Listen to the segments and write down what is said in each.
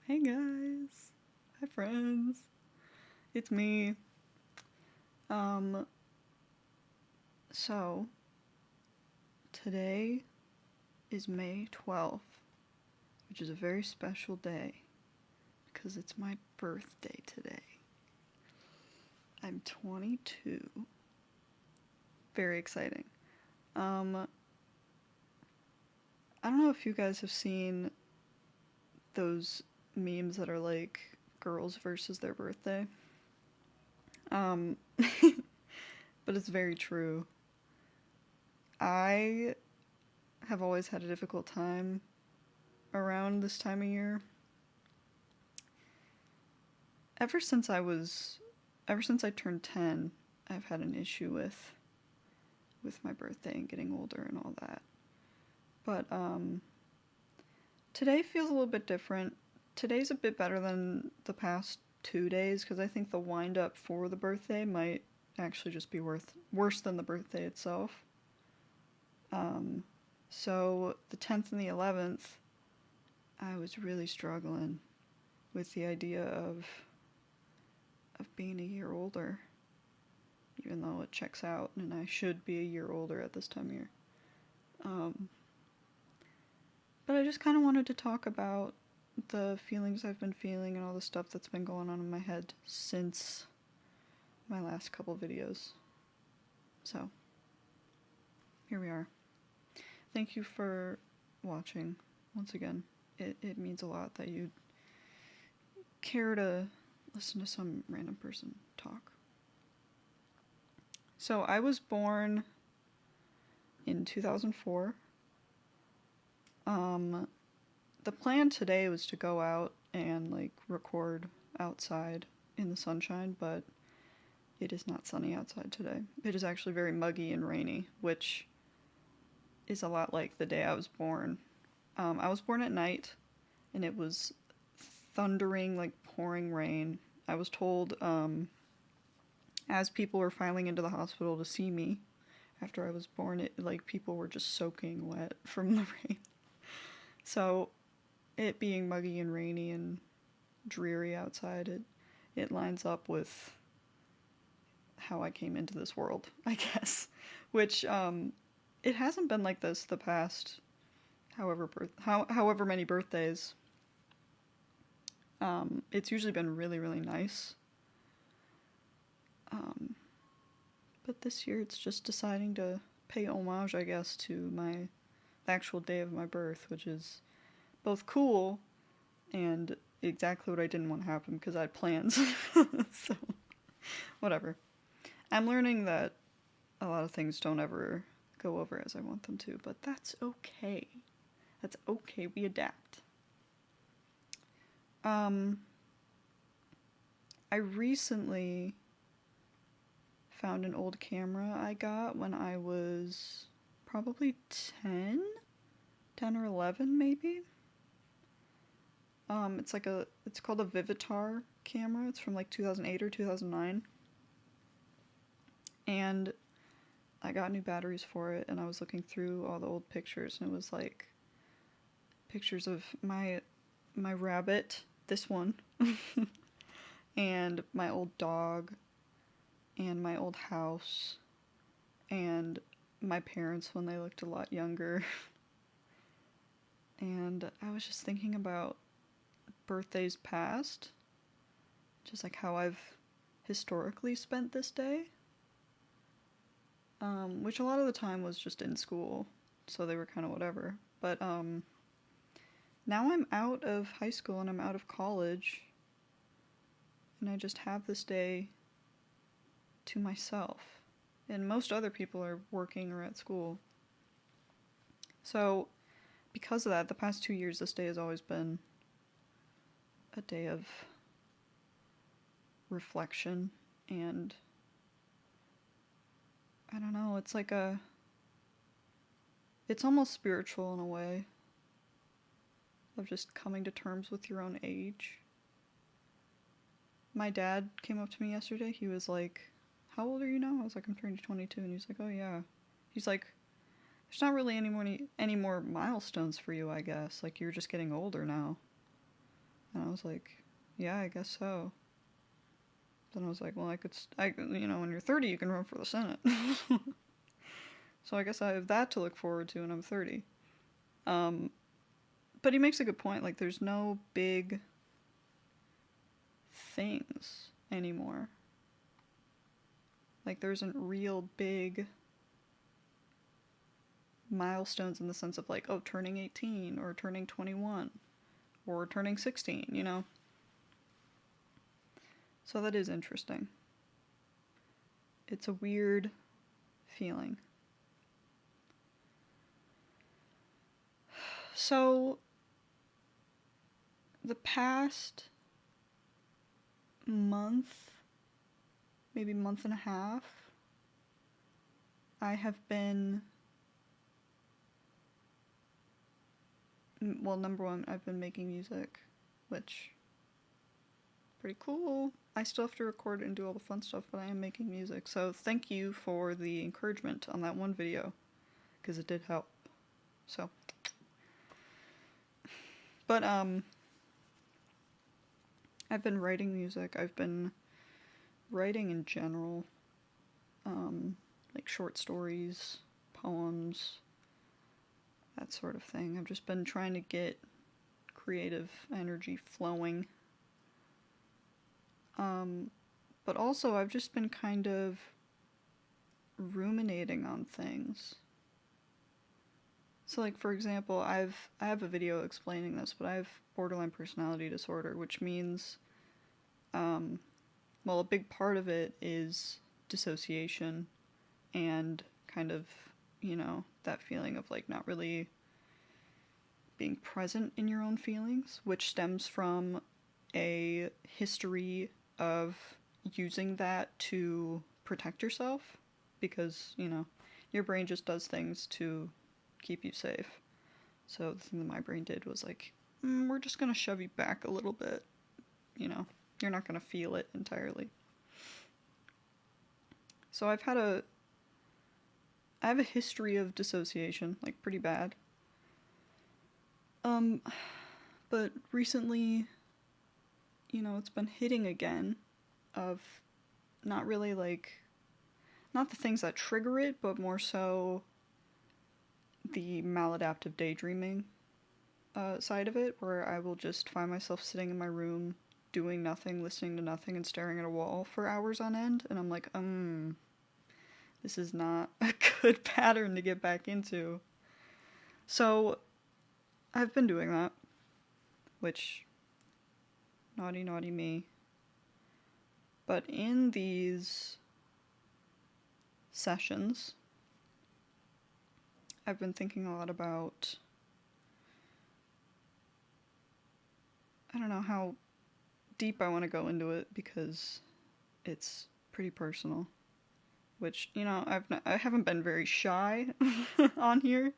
Hey guys. Hi friends. It's me. Um so today is May 12th, which is a very special day because it's my birthday today. I'm 22. Very exciting. I don't know if you guys have seen those memes that are like girls versus their birthday. Um but it's very true. I have always had a difficult time around this time of year. Ever since I was ever since I turned 10, I've had an issue with my birthday and getting older and all that. But today feels a little bit different. Today's a bit better than the past 2 days because I think the wind up for the birthday might actually just be worse than the birthday itself. So the 10th and the 11th, I was really struggling with the idea of being a year older, even though it checks out and I should be a year older at this time of year. But I just kind of wanted to talk about the feelings I've been feeling and all the stuff that's been going on in my head since my last couple videos. So, here we are. Thank you for watching once again. It means a lot that you care to listen to some random person talk. So I was born in 2004. The plan today was to go out and like record outside in the sunshine, but it is not sunny outside today. It is actually very muggy and rainy, which is a lot like the day I was born. I was born at night, and it was thundering, like pouring rain. I was told, as people were filing into the hospital to see me after I was born, people were just soaking wet from the rain. So, it being muggy and rainy and dreary outside, it lines up with how I came into this world, I guess. Which, it hasn't been like this the past however many birthdays. It's usually been really, really nice. But this year it's just deciding to pay homage, I guess, to the actual day of my birth, which is both cool and exactly what I didn't want to happen because I had plans. So, whatever. I'm learning that a lot of things don't ever go over as I want them to, but that's okay. That's okay, we adapt. I recently found an old camera I got when I was probably 10 or 11 maybe. It's called a Vivitar camera. It's from like 2008 or 2009. And I got new batteries for it, and I was looking through all the old pictures, and it was like pictures of my rabbit, this one, and my old dog, and my old house, and my parents when they looked a lot younger. And I was just thinking about birthdays past, just like how I've historically spent this day, which a lot of the time was just in school, so they were kind of whatever. But now I'm out of high school and I'm out of college, and I just have this day to myself. And most other people are working or at school. So, because of that, the past 2 years, this day has always been a day of reflection, and I don't know, it's almost spiritual in a way, of just coming to terms with your own age. My dad came up to me yesterday. He was like, "How old are you now?" I was like, "I'm turning 22." And he's like, "Oh yeah." He's like, "There's not really any more milestones for you, I guess. Like, you're just getting older now." And I was like, yeah, I guess so. Then I was like, well, when you're 30, you can run for the Senate. So I guess I have that to look forward to when I'm 30. But he makes a good point. Like, there's no big things anymore. Like, there isn't real big milestones in the sense of, like, oh, turning 18 or turning 21 or turning 16, you know? So that is interesting. It's a weird feeling. So, the past month, maybe month and a half, I have been, well, number one, I've been making music, which, pretty cool. I still have to record and do all the fun stuff, but I am making music. So thank you for the encouragement on that one video, because it did help. So, but I've been writing music. I've been writing in general, like short stories, poems, that sort of thing. I've just been trying to get creative energy flowing. But also I've just been kind of ruminating on things. So, like, for example, I have a video explaining this, but I have borderline personality disorder, which means, well, a big part of it is dissociation and kind of, you know, that feeling of, like, not really being present in your own feelings, which stems from a history of using that to protect yourself, because, you know, your brain just does things to keep you safe. So the thing that my brain did was like, we're just gonna shove you back a little bit, you know, you're not gonna feel it entirely. So I have a history of dissociation, like, pretty bad. But recently, you know, it's been hitting again, of not really, like, not the things that trigger it, but more so the maladaptive daydreaming side of it, where I will just find myself sitting in my room, doing nothing, listening to nothing, and staring at a wall for hours on end, and I'm like, this is not a good pattern to get back into. So, I've been doing that, which, naughty, naughty me. But in these sessions, I've been thinking a lot about, I don't know how deep I want to go into it, because it's pretty personal, which, you know, I haven't been very shy on here,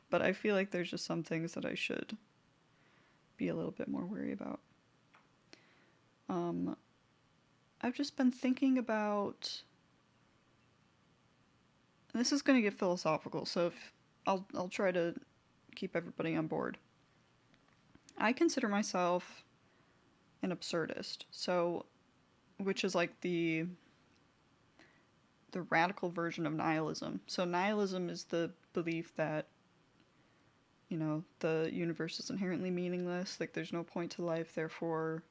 but I feel like there's just some things that I should be a little bit more wary about. I've just been thinking about, and this is going to get philosophical, so if I'll try to keep everybody on board. I consider myself an absurdist, so, which is like the radical version of nihilism. So nihilism is the belief that, you know, the universe is inherently meaningless, like, there's no point to life, therefore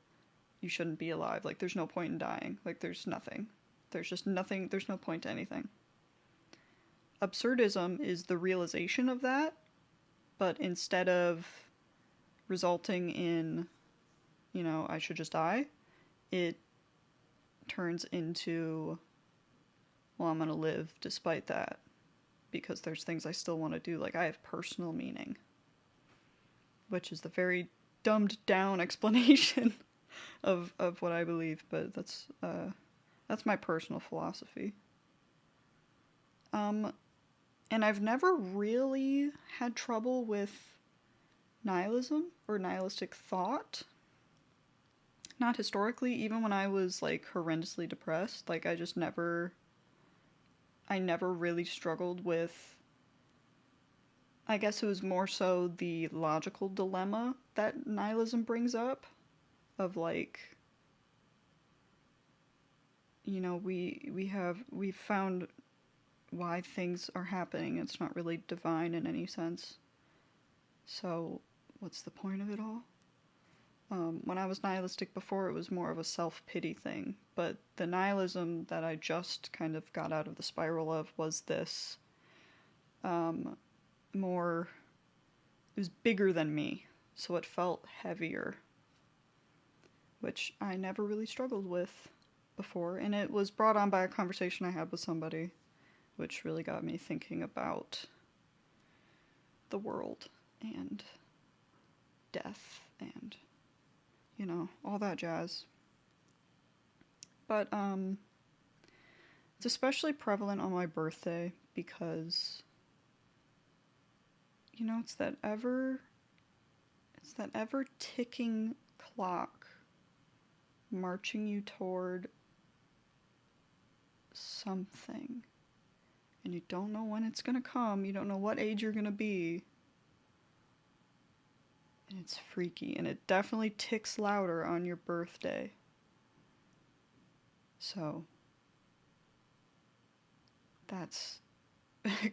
you shouldn't be alive, like, there's no point in dying, like, there's nothing. There's just nothing, there's no point to anything. Absurdism is the realization of that, but instead of resulting in, you know, I should just die, it turns into, well, I'm gonna live despite that, because there's things I still want to do, like, I have personal meaning, which is the very dumbed down explanation of what I believe, but that's my personal philosophy. And I've never really had trouble with nihilism or nihilistic thought. Not historically, even when I was, like, horrendously depressed, like, I never really struggled with, I guess it was more so the logical dilemma that nihilism brings up, of like, you know, we've found why things are happening. It's not really divine in any sense. So what's the point of it all? When I was nihilistic before, it was more of a self-pity thing, but the nihilism that I just kind of got out of the spiral of was this more, it was bigger than me, so it felt heavier, which I never really struggled with before, and it was brought on by a conversation I had with somebody, which really got me thinking about the world and death and, you know, all that jazz. But it's especially prevalent on my birthday because, you know, it's that ever ticking clock marching you toward something, and you don't know when it's gonna come, you don't know what age you're gonna be, and it's freaky, and it definitely ticks louder on your birthday. So that's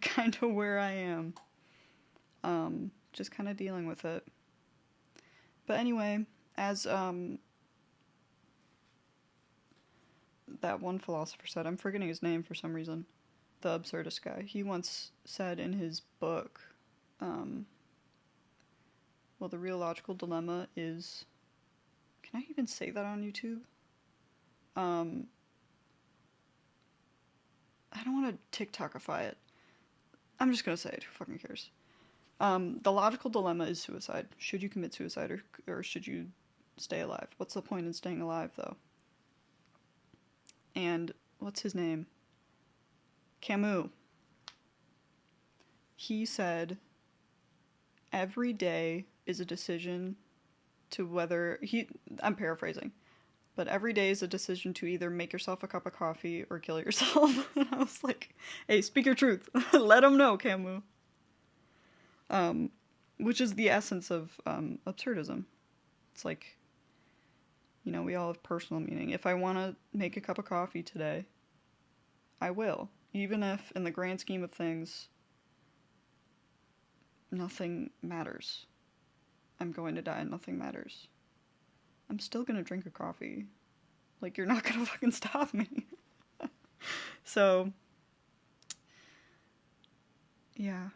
kind of where I am, just kind of dealing with it. But anyway, as that one philosopher said, I'm forgetting his name for some reason, the absurdist guy, he once said in his book, well, the real logical dilemma is, can I even say that on YouTube? I don't want to TikTokify it. I'm just gonna say it, who fucking cares? The logical dilemma is suicide. Should you commit suicide or should you stay alive? What's the point in staying alive, though? And what's his name? Camus. He said, every day is a decision to whether I'm paraphrasing, but every day is a decision to either make yourself a cup of coffee or kill yourself. And I was like, hey, speak your truth. Let them know, Camus. Which is the essence of absurdism. It's like, you know, we all have personal meaning. If I want to make a cup of coffee today, I will. Even if, in the grand scheme of things, nothing matters. I'm going to die and nothing matters. I'm still gonna drink a coffee. Like, you're not gonna fucking stop me. So, yeah.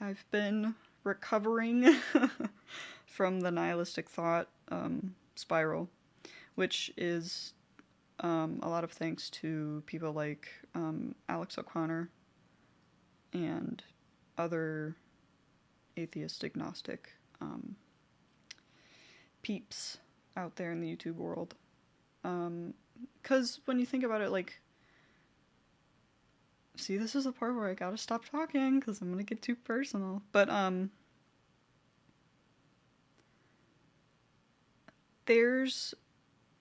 I've been recovering from the nihilistic thought spiral, which is a lot of thanks to people like Alex O'Connor and other atheist agnostic peeps out there in the YouTube world. Because when you think about it, like, see, this is the part where I gotta stop talking because I'm gonna get too personal. But I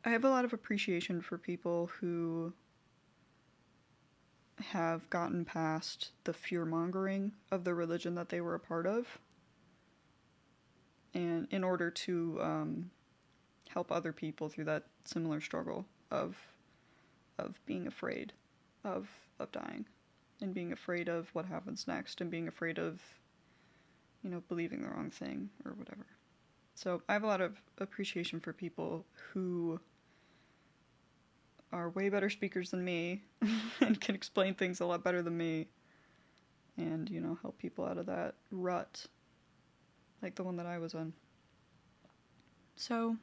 have a lot of appreciation for people who have gotten past the fear-mongering of the religion that they were a part of, and in order to help other people through that similar struggle of being afraid of dying, and being afraid of what happens next, and being afraid of, you know, believing the wrong thing or whatever. So I have a lot of appreciation for people who are way better speakers than me and can explain things a lot better than me, and, you know, help people out of that rut like the one that I was in. So,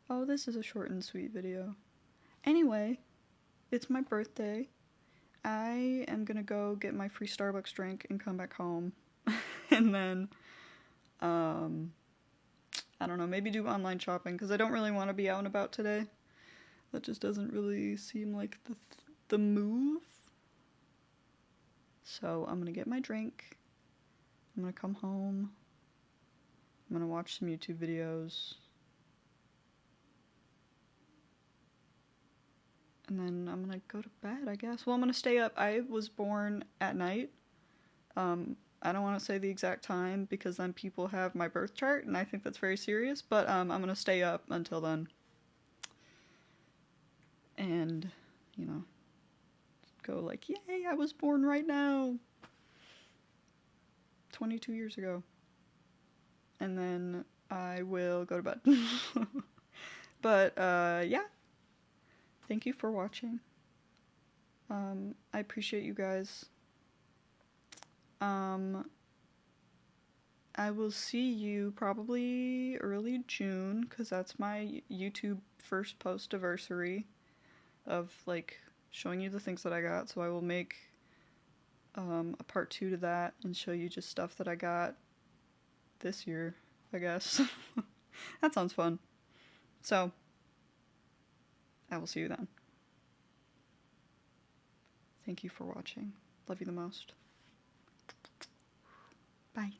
oh, this is a short and sweet video. Anyway, it's my birthday. I am gonna go get my free Starbucks drink and come back home. And then, I don't know, maybe do online shopping, because I don't really want to be out and about today. That just doesn't really seem like the move. So I'm gonna get my drink. I'm gonna come home. I'm gonna watch some YouTube videos. And then I'm gonna go to bed, I guess. Well, I'm gonna stay up. I was born at night. I don't want to say the exact time because then people have my birth chart and I think that's very serious, but I'm going to stay up until then. And, you know, go like, yay, I was born right now. 22 years ago. And then I will go to bed. But, yeah. Thank you for watching. I appreciate you guys. I will see you probably early June, because that's my YouTube first post-anniversary of, like, showing you the things that I got. So I will make a part 2 to that and show you just stuff that I got this year, I guess. That sounds fun. So, I will see you then. Thank you for watching. Love you the most. Bye.